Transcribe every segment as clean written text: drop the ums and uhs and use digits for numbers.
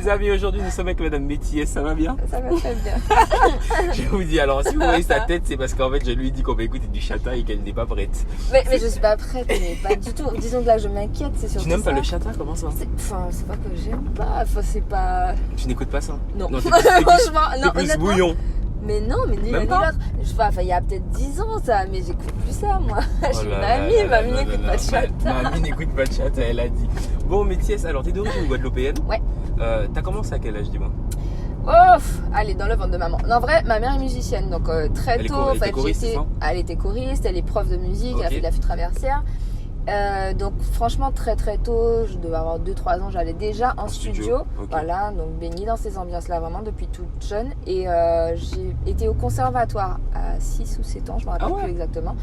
Les amis, aujourd'hui nous sommes avec Madame Métier, ça va bien? Ça va très bien. Je vous dis, alors si vous voyez sa tête, c'est parce qu'en fait je lui ai dit qu'on va écouter du chata et qu'elle n'est pas prête. Mais je suis pas prête, mais pas du tout. Disons que là je m'inquiète, c'est surtout Tu n'aimes ça. pas le chata? Comment ça? C'est pas que j'aime pas, c'est pas... Tu n'écoutes pas ça? Non, t'es franchement, non, plus honnêtement. bouillon. Mais non, mais ni l'un ni l'autre. Il y a peut-être 10 ans ça, mais j'écoute plus ça moi. Je suis mamie n'écoute pas de chata. Mamie n'écoute pas de chata, elle a dit. Bon, Métier, alors t'es d'origine guadeloupéenne? Ouais. T'as commencé à quel âge, dis-moi? Oh, allez, dans le ventre de maman. Non, en vrai, ma mère est musicienne, donc très tôt, en fait, elle était choriste, elle est prof de musique, elle a fait de la flûte traversière. Donc franchement très très tôt, je devais avoir 2-3 ans, j'allais déjà en studio. Okay. Voilà, donc baignée dans ces ambiances là vraiment depuis toute jeune. Et j'ai été au conservatoire à 6 ou 7 ans, je me rappelle plus exactement.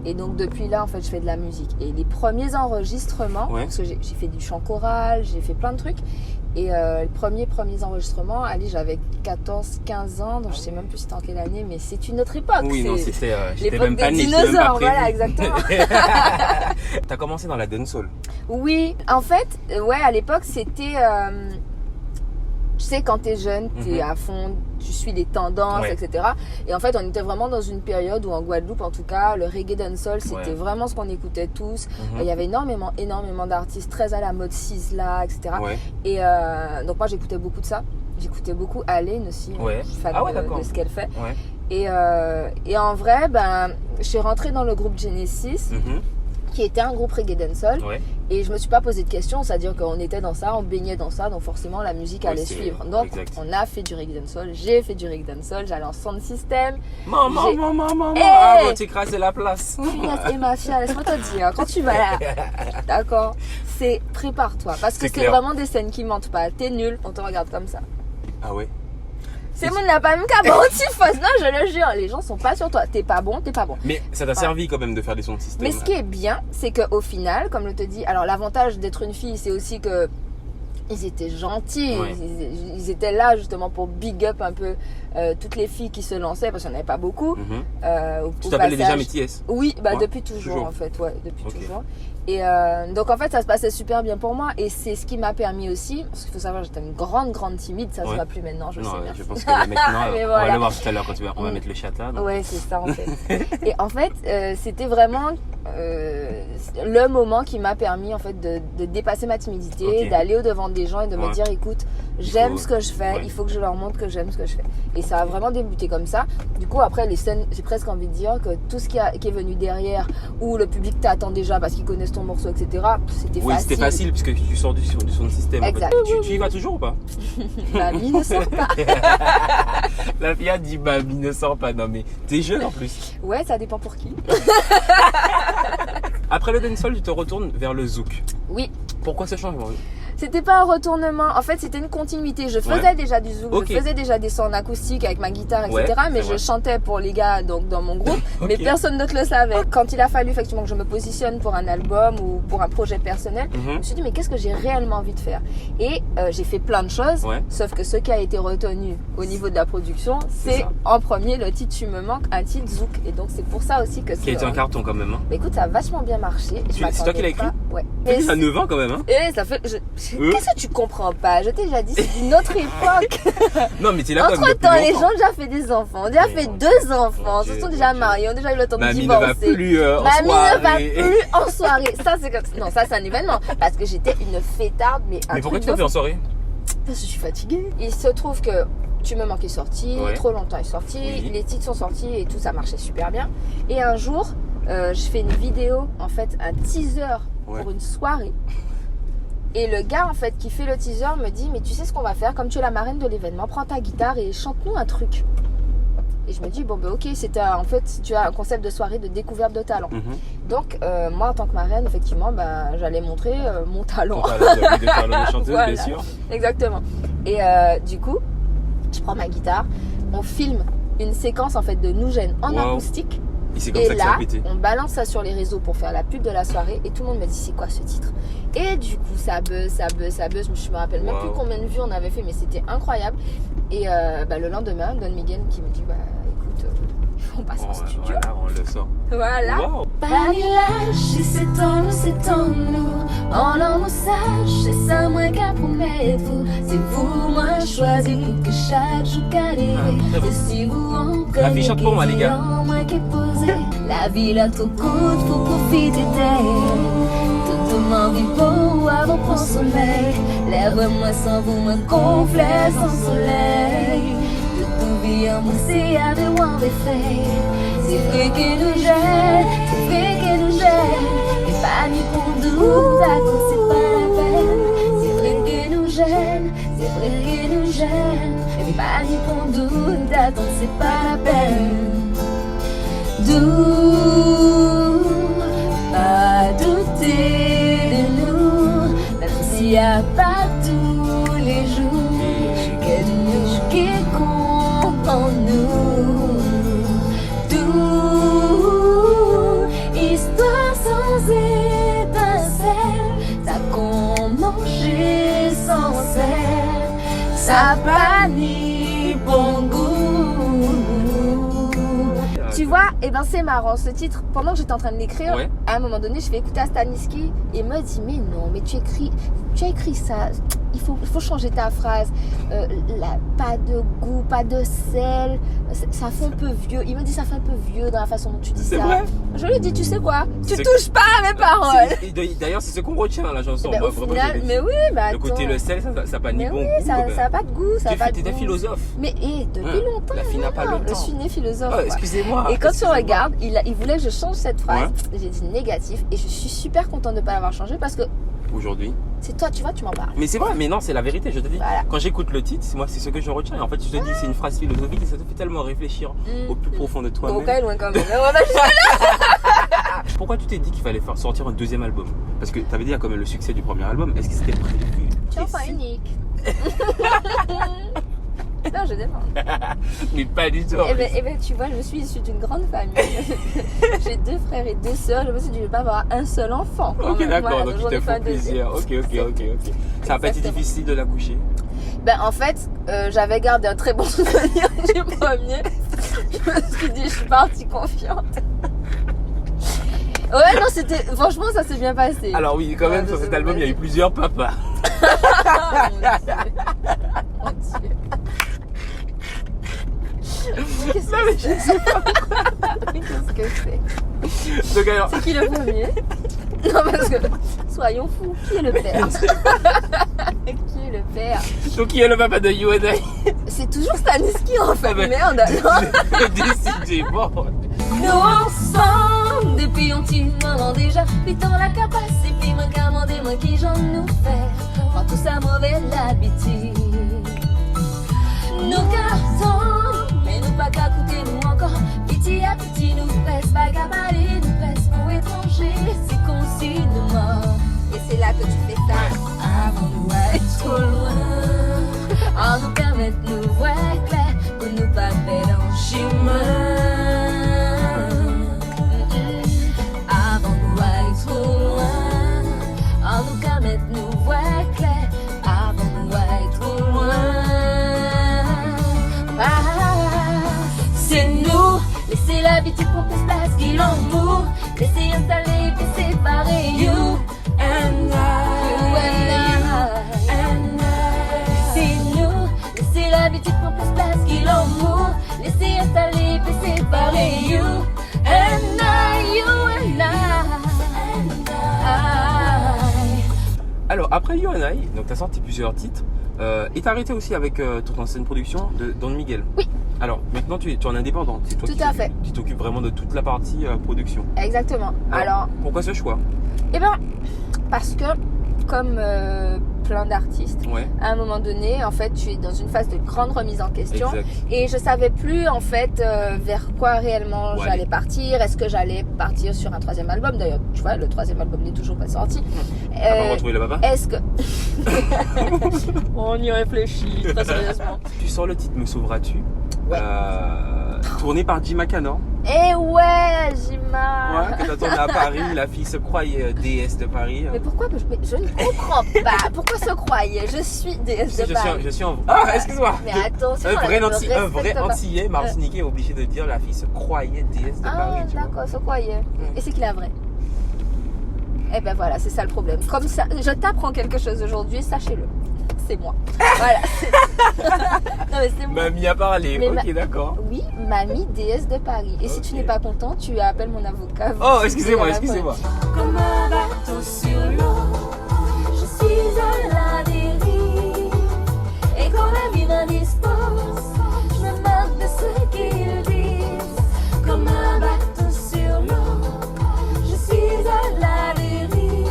Et donc depuis là en fait je fais de la musique. Et les premiers enregistrements, parce que j'ai fait du chant choral, j'ai fait plein de trucs. Et les premiers enregistrements, allez, j'avais 14-15 ans, donc je sais même plus c'était en quelle année, mais c'est une autre époque. Oui, non, c'était l'époque des dinosaures, voilà, exactement. T'as commencé dans la dancehall? Oui, en fait, ouais, à l'époque, c'était... tu sais, quand t'es jeune, t'es à fond, tu suis les tendances, etc. Et en fait, on était vraiment dans une période où, en Guadeloupe, en tout cas, le reggae dancehall, c'était vraiment ce qu'on écoutait tous. Il y avait énormément d'artistes très à la mode, Sizzla, etc. Et donc, moi, j'écoutais beaucoup de ça. J'écoutais beaucoup Allen aussi, je suis fan de ce qu'elle fait. Et en vrai, je suis rentrée dans le groupe Genesis, qui était un groupe reggae dancehall. Et je me suis pas posé de questions, c'est-à-dire qu'on était dans ça, on baignait dans ça, donc forcément la musique allait suivre. Donc on a fait du reggae dancehall, j'ai fait du reggae dancehall, j'allais en sound system. Maman, ah, bon, t'écraser la place. Et ma fille, laisse-moi te dire, quand tu vas là, d'accord, prépare-toi, parce que c'est vraiment des scènes qui mentent pas. T'es nul, on te regarde comme ça. Ah ouais. C'est mon n'a pas même qu'à bon tifos. Non, je le jure, les gens sont pas sur toi. T'es pas bon. Mais ça t'a servi quand même de faire des sons de système. Mais ce qui est bien, c'est qu'au final, comme je te dis, alors l'avantage d'être une fille, c'est aussi que ils étaient gentils. Ils étaient là justement pour big up un peu toutes les filles qui se lançaient, parce qu'il n'y en avait pas beaucoup. Tu t'appelais déjà Métiès? Oui, depuis toujours en fait, depuis toujours. Et donc en fait ça se passait super bien pour moi, et c'est ce qui m'a permis aussi, parce qu'il faut savoir j'étais une grande timide, ça se voit plus maintenant, je sais. Je pense que maintenant on va le voir tout à l'heure quand on va mettre le chata. Ouais, c'est ça en fait. Et en fait c'était vraiment le moment qui m'a permis en fait de dépasser ma timidité, d'aller au devant des gens et de me dire écoute, j'aime ce que je fais, il faut que je leur montre que j'aime ce que je fais. Et ça a vraiment débuté comme ça. Du coup après les scènes, j'ai presque envie de dire que tout ce qui est venu derrière, où le public t'attend déjà parce qu'ils connaissent ton morceau, etc., c'était facile. Oui, c'était facile puisque tu sors du son système. Exact. En fait. Tu y vas toujours ou pas? Mamie ne sort pas. La fille a dit mamie ne sort pas. Non mais t'es jeune en plus. Ouais, ça dépend pour qui. Après le dancehall, tu te retournes vers le zouk. Oui. Pourquoi ce changement? C'était pas un retournement, en fait c'était une continuité. Je faisais déjà du zouk, je faisais déjà des sons acoustiques avec ma guitare, etc. Mais je chantais pour les gars donc dans mon groupe, mais personne d'autre le savait. Quand il a fallu effectivement que je me positionne pour un album ou pour un projet personnel, je me suis dit mais qu'est-ce que j'ai réellement envie de faire? Et j'ai fait plein de choses, sauf que ce qui a été retenu au niveau de la production, c'est en premier le titre Tu me manques, un titre zouk. Et donc c'est pour ça aussi que c'est... Qui a été un carton quand même. Mais écoute, ça a vachement bien marché. C'est toi qui l'as écrit? Ouais. Ça a 9 ans quand même. Hein. Et ça fait... Qu'est-ce que tu comprends pas? Je t'ai déjà dit, c'est d'une autre époque. Non, mais t'es là quand même. Entre temps, les gens ont déjà fait des enfants, ont déjà fait 2 enfants, se sont déjà mariés, ont déjà eu le temps de divorcer. Mamie ne va plus Mamie ne va plus en soirée. Ça, c'est comme... Non, ça, c'est un événement. Parce que j'étais une fêtarde, mais un Mais pourquoi tu vas plus en soirée? Parce que je suis fatiguée. Il se trouve que Tu me manques est sorti, Trop longtemps est sorti, les titres sont sortis et tout, ça marchait super bien. Et un jour, je fais une vidéo, en fait, un teaser pour une soirée. Et le gars en fait qui fait le teaser me dit mais tu sais ce qu'on va faire, comme tu es la marraine de l'événement, prends ta guitare et chante-nous un truc. Et je me dis bon ok, c'était en fait si tu as un concept de soirée de découverte de talent. Donc moi en tant que marraine effectivement j'allais montrer mon talent. Ton talent de talent de chanteuse voilà. Bien sûr. Exactement. Et du coup je prends ma guitare, on filme une séquence en fait de nous gêne en acoustique. Et là, on balance ça sur les réseaux pour faire la pub de la soirée et tout le monde me dit c'est quoi ce titre? Et du coup ça buzz, je me rappelle même plus combien de vues on avait fait, mais c'était incroyable. Et le lendemain, Don Miguel qui me dit écoute, on passe en studio. Voilà, on le sort. Voilà. pas ni l'âge, si c'est en nous, c'est en nous. En l'homme sage, c'est ça moi qu'à promettre. C'est vous, moi choisi pour que chaque jour qu'arrive. Et si vous en La chante pour moi, les gars. moi qui posé. La vie là trop courte, faut profiter d'elle. Tout m'en vit beau avant qu'on sommeil. L'air moi sans vous, moi gonflé sans soleil. De tout vie en moi, c'est avec ou en effet. C'est vrai que nous gêne, c'est vrai que nous gêne. Et pas ni pour nous, d'accord, c'est pas la peine. C'est vrai que nous gêne, c'est vrai que nous gêne. Et pas ni pour nous, d'accord, c'est pas la peine. D'où pas douter de nous, même s'il n'y a pas tous les jours que nous qui comptent en nous. D'où histoire sans étincelle, ça qu'on mange sans sel, ça pas ni bon goût. Tu vois, et ben c'est marrant ce titre. Pendant que j'étais en train de l'écrire, Ouais. à un moment donné, je fais écouter à Staniski et il me dit mais non, mais tu as écrit ça. Il faut changer ta phrase. Pas de goût, pas de sel. Ça fait un peu vieux. Il me dit ça fait un peu vieux dans la façon dont tu dis C'est ça. vrai. Je lui dis tu sais quoi, tu C'est- touches pas à mes paroles. D'ailleurs, c'est ce qu'on retient dans la chanson. Ben, Moi, au vraiment, final, je l'ai dit. mais oui, mais Le côté attends. le sel, ça n'a pas ni Mais bon oui, goût. ça ben. n'a pas de goût, ça n'a pas de T'es goût. philosophe. Mais depuis Hein, longtemps. la fille n'a pas le Je temps. suis née philosophe. Oh, quoi. excusez-moi. Et quand tu excusez-moi. regardes, il voulait que je change cette phrase. Ouais. J'ai dit négatif et je suis super contente de ne pas l'avoir changé parce que Aujourd'hui. c'est toi, tu vois, tu m'en parles. Mais c'est vrai, mais non, c'est la vérité, je te dis. Voilà. Quand j'écoute le titre, moi, c'est ce que je retiens. Et en fait, je te dis, c'est une phrase philosophique et ça te fait tellement réfléchir au plus profond de Bon, toi-même. quand loin quand même. On va juste- Pourquoi tu t'es dit qu'il fallait faire sortir un deuxième album? Parce que t'avais dit quand même le succès du premier album. Est-ce que c'était prévu? Tu es enfant unique. Non, je défends. Mais pas du tout. Eh ben, tu vois, je suis issue d'une grande famille. J'ai 2 frères et 2 sœurs. Je me suis dit, je ne vais pas avoir un seul enfant. quand Ok, même. d'accord, Voilà, donc j'en il ai te fait un faut deuxième. plaisir. Ok. Ça n'a pas été Exactement. difficile de l'accoucher. Ben, en fait, j'avais gardé un très bon souvenir du premier. Je me suis dit, je suis partie confiante. Ouais, non, franchement, ça s'est bien passé. Alors oui, quand même, Ouais, sur ça cet s'est album, il y a eu bien plusieurs papas. passé. Mon Dieu. Qu'est-ce Non, mais que je c'est? sais pas. Qu'est-ce que c'est? Donc alors, C'est qui le premier? Non, parce que, soyons fous, qui est le père? Qui est le père? donc qui est le papa de UNA? C'est toujours Staniski en fait, Ah ben, merde alors. Décidément. Nous ensemble, depuis un petit moment déjà, puis dans la capacité, puis moi commandé, moi qui j'en nous fait, prends tout ça mauvais l'habitude. Nous cartons, mais nous pas qu'à coûter nous encore, petit à petit nous presse, pas qu'à parler, nous presse, pour étrangers, c'est consignement. Et c'est là que tu fais ça, avant nous être trop loin, en nous permettre nous voir clair, pour nous pas perdre en chemin. Avant nous être trop loin, en nous permettre nous voir clair, avant nous être trop loin. C'est nous, laissez l'habitude pour plus place qu'il en nous. Laissez installer, puis séparer you and I. C'est nous, laissez l'habitude pour plus place qu'il en nous. Laissez installer, puis séparer you and I, you and I. Alors, après UNA, donc t'as sorti plusieurs titres. Et t'as arrêté aussi avec ton ancienne production de Don Miguel. Oui. Alors, maintenant tu es en indépendant. C'est toi Tout à fait. qui t'occupes vraiment de toute la partie production. Exactement. Alors, pourquoi ce choix? eh ben, parce que comme plein d'artistes, Ouais, à un moment donné, en fait, tu es dans une phase de grande remise en question. exact. Et je savais plus en fait vers quoi réellement Ouais. j'allais partir. Est-ce que j'allais partir sur un 3e album? D'ailleurs, tu vois, le 3e album n'est toujours pas sorti. T'as pas retrouvé le papa? Est-ce que on y réfléchit très sérieusement? Tu sors le titre Me Sauveras-tu, Ouais. tourné par Jim McCann. Eh ouais, Jima. Ouais, que t'as tourné à Paris, la fille se croyait déesse de Paris. Mais pourquoi je ne comprends pas. Pourquoi se croyait? Je suis déesse de Paris. Je suis en... Ah, excuse-moi. Mais attention, Un vrai Antillais martiniquais est obligé de dire la fille se croyait déesse de Paris. Ah, d'accord, se croyait. Et c'est qu'il a vrai. Eh ben voilà, c'est ça le problème. Comme ça, je t'apprends quelque chose aujourd'hui, sachez-le. C'est moi. Voilà. Non, mais c'est moi. Mamie a parlé, Mais ok, d'accord. Oui, mamie déesse de Paris. Et si tu n'es pas content, tu appelles mon avocat. Oh, excusez-moi. Comme un bateau sur l'eau, je suis à la dérive. Et quand la vie m'indispose, je me moque de ce qu'ils disent. Comme un bateau sur l'eau, je suis à la dérive.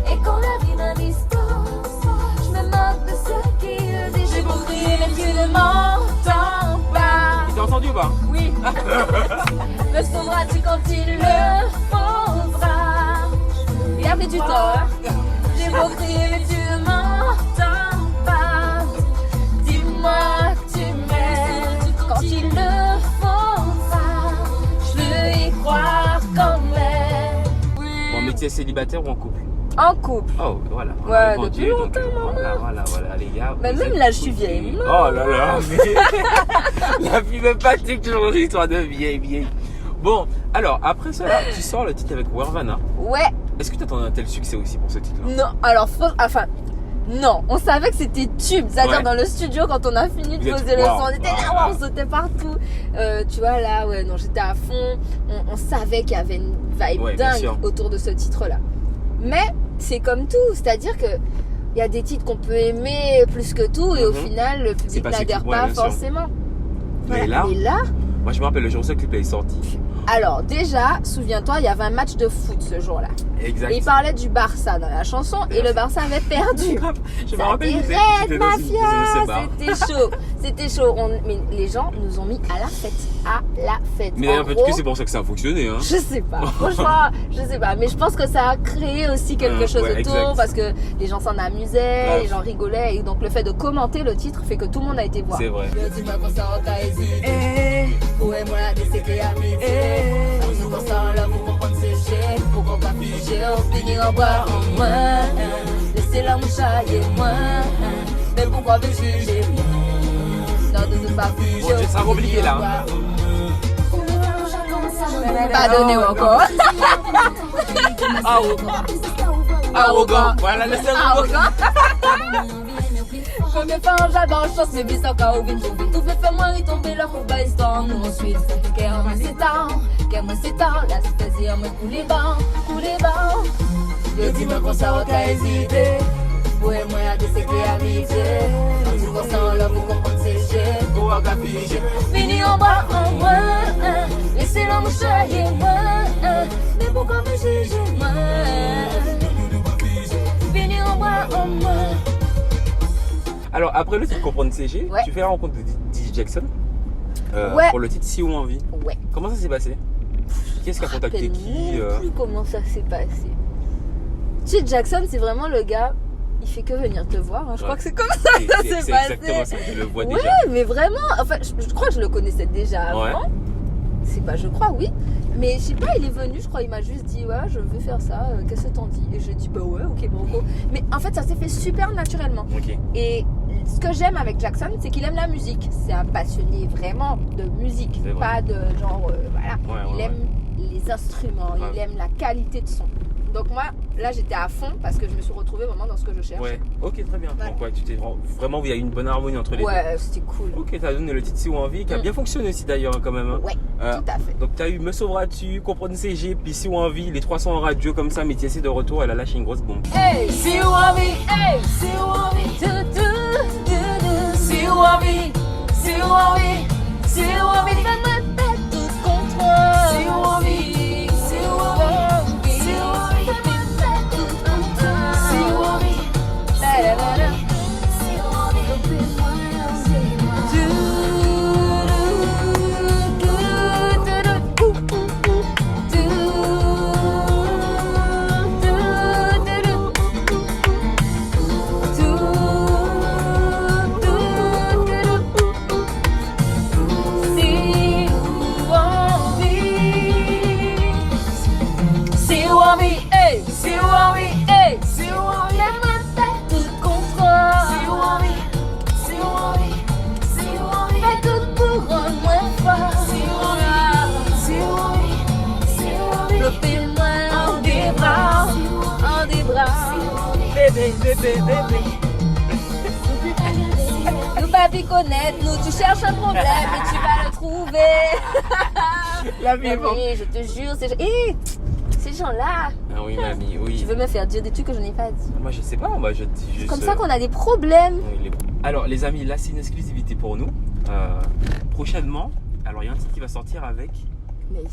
Et quand la vie m'indispose, je me moque de ce qu'ils disent. J'ai beau crier, mais tu ne m'entends pas. Tu t'es entendu ou pas? Oui. Me sauveras-tu quand il le faudra? Il a pris du temps, hein. J'ai beau crier mais tu ne m'entends pas. Dis-moi que tu m'aimes quand il le faudra. Je veux y croire quand même. Bon, mais tu es célibataire ou en couple? En couple. Oh, voilà. On Ouais, a répondu, depuis longtemps, donc, maman. voilà, les gars. Mais vous même êtes là, je suis couchés. vieille. Oh là là, mais la fille même pas toujours l'histoire de vieille. Bon, alors, après ça, tu sors le titre avec Wervana. Ouais. Est-ce que tu attendais un tel succès aussi pour ce titre-là? Non, alors, non, on savait que c'était tube. C'est-à-dire Ouais. dans le studio, quand on a fini de Vous êtes- poser le wow, son, on était là, wow. on sautait partout. Tu vois, là, ouais, non, j'étais à fond. On savait qu'il y avait une vibe Ouais, bien dingue sûr. autour de ce titre-là. Mais c'est comme tout, c'est-à-dire que il y a des titres qu'on peut aimer plus que tout et au Mhm. final, le C'est public pas ce n'adhère qui- ouais, pas bien sûr. forcément. Mais Voilà. là, moi je me rappelle le jour où ce clip est sorti. Alors, déjà, souviens-toi, il y avait un match de foot ce jour-là. Exact. Et il parlait du Barça dans la chanson et le Barça avait perdu. Je me Ça rappelle que direct, mafia, c'était chaud. C'était chaud. Mais les gens nous ont mis à la fête. À la fête. Mais En d'ailleurs, peut-être gros, que c'est pour ça que ça a fonctionné. Hein. je sais pas. Franchement, je sais pas. Mais je pense que ça a créé aussi quelque chose ouais, autour exact. parce que les gens s'en amusaient, Ouais. les gens rigolaient. Et donc le fait de commenter le titre fait que tout le monde a été voir. C'est vrai. Dis-moi qu'on s'en t'a hésité. Où est moi la décédée amitié? On se consent là pour comprendre sécher. Pour qu'on pas figer, on finit en boire en moins. Laissez la mouchailler moins. Mais pourquoi me juger? Non, de ne pas figer. Bon, c'est compliqué là. Hein. Pas donné encore. Arrogant. Voilà le seul mot. Arrogant. Comme femme, j'adore, je pense, mais bis encore au vin, tout fait faire moi retomber là pour bailler storm. Nous ensuite, qu'est-ce moi c'est tard, là c'est plaisir, moi pour les bancs. Je dis-moi qu'on s'en t'a hésité. Ouais, moi à décéder amitié. On dit qu'on s'en là pour comprendre sécher. Pour avoir figé. Fini en bas en moins. Laissez la mouchailler moins. Mais pourquoi me juger moins? Fini en bas en moins. Alors, après le titre Comprendre CG, Ouais. tu fais la rencontre de DJ Jackson Ouais. pour le titre Si ou Envie. Ouais. Comment ça s'est passé? Qu'est-ce qui a contacté Je qui ne sais plus comment ça s'est passé. Tu sais, Jackson, c'est vraiment le gars. Il fait que venir te voir. Hein. Je crois que c'est comme ça que ça s'est C'est passé. exactement ça, je le vois Ouais, déjà. mais vraiment. Enfin, je crois que je le connaissais déjà avant. Ouais. C'est pas, je crois, oui. Mais je sais pas, il est venu, je crois, il m'a juste dit, ouais, je veux faire ça, qu'est-ce que t'en dis? Et j'ai dit, bah ouais, ok, banco. Mais en fait, ça s'est fait super naturellement. Ok. Et ce que j'aime avec Jackson, c'est qu'il aime la musique. C'est un passionné vraiment de musique, C'est vrai. pas de genre, voilà. Ouais, Il ouais, aime les instruments, Ouais. il aime la qualité de son. Donc moi, là, j'étais à fond parce que je me suis retrouvée vraiment dans ce que je cherche. Ouais, ok, très bien. Ouais. Donc, ouais, tu t'es vraiment, il y a une bonne harmonie entre les Ouais, c'était cool. deux. Ok, t'as donné le titre Si ou Envie, qui a bien fonctionné aussi d'ailleurs, quand même. Hein. Ouais, Euh, tout à fait. Donc, t'as eu Me Sauveras-tu, Comprendre CG, puis Si ou Envie, les 300 en radio comme ça, mais tu essaies de retour, elle a lâché une grosse bombe. Hey! Si ou envie, hey, si ou envie, si ou envie, si ou envie, si ou envie, fais-moi pas tout contre moi. Si ou envie, si ou envie, si ou envie, fais-moi pas tout contre toi. Si ou envie, si ou envie, Si c'est bébé. Nous pas pu connaître, nous tu cherches un problème et tu vas le trouver. La vie est forte. Mais je te jure, ces gens-là. Ah oui, mamie, oui. Tu veux me faire dire des trucs que je n'ai pas dit. Moi, je sais pas, moi, je dis juste. Comme ça qu'on a des problèmes. Oui, alors, les amis, là, c'est une exclusivité pour nous. Prochainement, alors, il y a un titre qui va sortir avec. Mais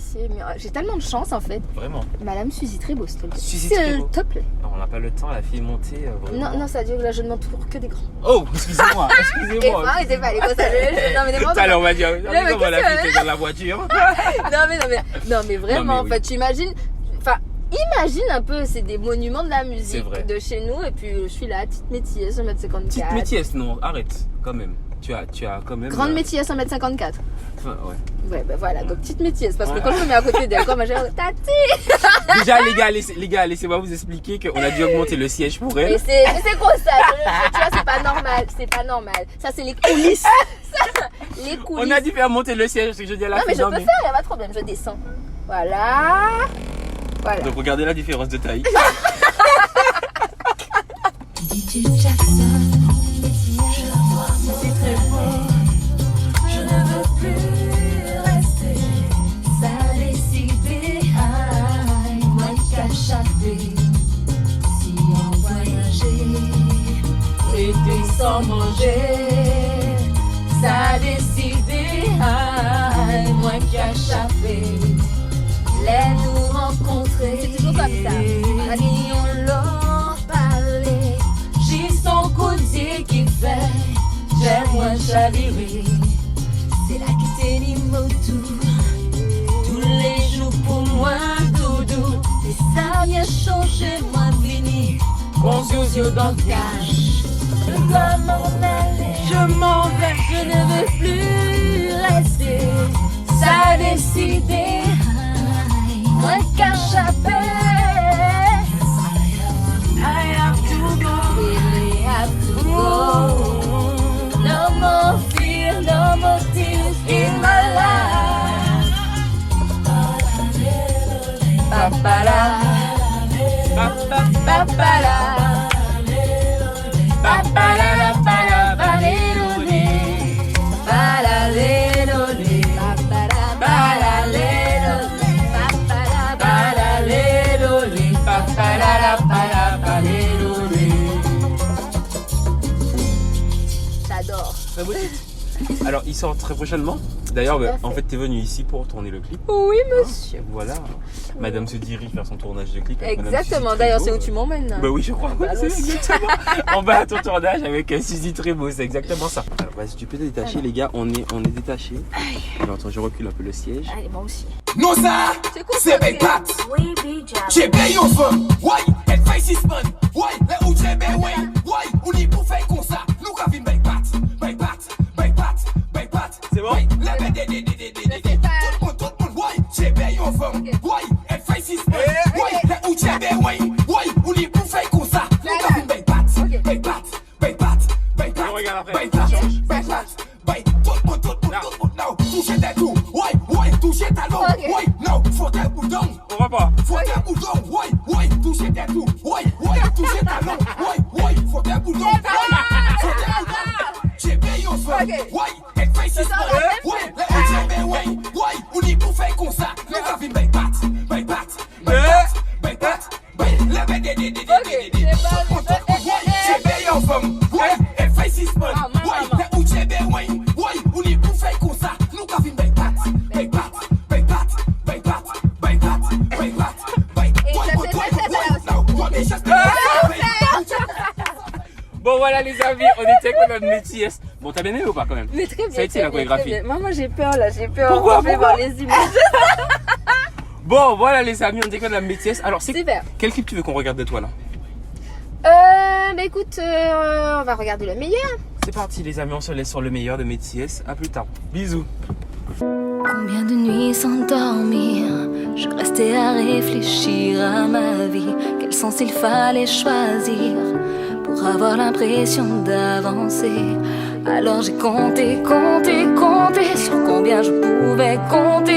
j'ai tellement de chance en fait. Vraiment. Madame Suzy Trébeau, s'il te plaît. Suzy S'il Trébeau. te plaît. Alors, on n'a pas le temps, la fille est montée. Vraiment. Non, ça veut dire que là je ne m'entoure que des grands. Oh, excusez-moi, Et excusez-moi. moi, arrêtez pas les gosses. Non mais n'importe Tout à l'heure, on va dire, mais comment la qu'est-ce fille que- était dans la voiture. Non mais vraiment, Non, mais en fait, tu imagines. Enfin, imagine un peu, c'est des monuments de la C'est musique vrai. de chez nous. Et puis je suis là, petite métier, 1m54. Petite métiesse, non, arrête, quand même. Tu as quand même. Grande métier, 1m54. Enfin, ouais. Ouais, ben voilà, donc petite métier. Parce que quand je me mets à côté d'elle, comme j'ai tati. Déjà, les gars, laissez-moi vous expliquer qu'on a dû augmenter le siège pour Mais elle. c'est quoi ça? Tu vois, c'est pas normal. C'est pas normal. Ça, c'est les coulisses. Les coulisses. On a dû faire monter le siège parce que je dis à la Non, mais fille, je peux faire, y a pas de problème. Je descends. Voilà. Voilà. Donc regardez la différence de taille. DJ Jackson, c'est très beau. Je ne veux plus rester. Ça a décidé, moi qu'à chapper. Si on voyageait, était sans manger. Ça a décidé, moi qu'à chapper. Les nous rencontrer. C'est toujours comme ça. Ni on leur parler. J'ai son côté qui fait. J'aime moins chavirer. C'est là qui t'anime tout. Tous les jours pour moi, doudou. Et ça vient changer, moi, vini. Bon zio dans le cache. Je dois m'en aller. Je m'en vais. Je ne veux plus rester. Ça a décidé. Moi qu'à chapper. I have to go. Really have to go. No more fear, no more tears in my life. Papala, papala, papala, papala, balérolé, balalérolé, papala, balalérolé, papala, balalérolé, papala, papala, balérolé. J'adore. Très beau titre. Alors, il sort très prochainement. D'ailleurs, en fait, t'es venu ici pour tourner le clip. Oui, monsieur. Voilà. Madame se dirige vers son tournage de clip. avec Madame Exactement. Suzy D'ailleurs, Trébeau. c'est où tu m'emmènes. Bah oui, je crois. Bah, c'est allons-y. exactement. On va à ton tournage avec Suzy Trébeau, c'est exactement ça. Alors, vas-y, tu peux te détacher, les gars. On est détachés. Alors, attends, je recule un peu le siège. Allez, moi aussi. Non ça, C'est quoi c'est ça, mes c'est- pattes. Oui, DJ. J'ai payé au feu. Ouais, elle fait 6 semaines. Ouais, là où j'ai payé, ouais. Ouais, on y pour faire comme ça. Nous avons mes pattes. Mes pattes. Mes pattes. Mes pattes. C'est bon? Ouais, la bête, tout le monde, ouais. J'ai payé au feu. Ouais, elle fait 6 semaines. Ouais, là où j'ai payé, ouais. Ouais, on y pour faire comme ça. Nous avons mes pattes. Mes pattes. Mes pattes. Mes pattes. On regarde après. Mes pattes. Mes pattes. Ouais, tout le monde, non. Touchez ta toux. Ouais, touchez ta langue. Ok. Ouais, non, faut ta boudon. On va pas. Faut un boudon, ouais, touchez ta toux, ouais, touchez ta langue, ouais, faut un boudon, faut un boudon. J'ai payé au feu, Ok. ouais, elle fait 6 semaines, ouais, là où j'ai payé, ouais, on y pour faire comme ça. Nous avons mes pattes, mes pattes, mes pattes, mes pattes, la bête, j'ai payé au feu, ouais, elle fait 6 semaines, ouais, là où j'ai payé, ouais, on y pour faire comme ça. Nous avons mes pattes, mes pattes, mes pattes, mes pattes, mes pattes, mes pattes. Bon, voilà, les amis, on était avec notre métiers. Bon, t'as bien aimé ou pas quand même? Mais très bien. Ça a été la très bien, chorégraphie. très bien. Moi, j'ai peur là, j'ai peur. Pourquoi Je vais Pourquoi voir les images. Bon, voilà, les amis, on était avec la métiers. Alors, c'est Super. quel clip tu veux qu'on regarde de toi là? Bah écoute, on va regarder le meilleur. C'est parti, les amis, on se laisse sur le meilleur de métiers. À plus tard. Bisous. Combien de nuits sans dormir, je restais à réfléchir à ma vie. Quel sens il fallait choisir pour avoir l'impression d'avancer. Alors j'ai compté sur combien je pouvais compter.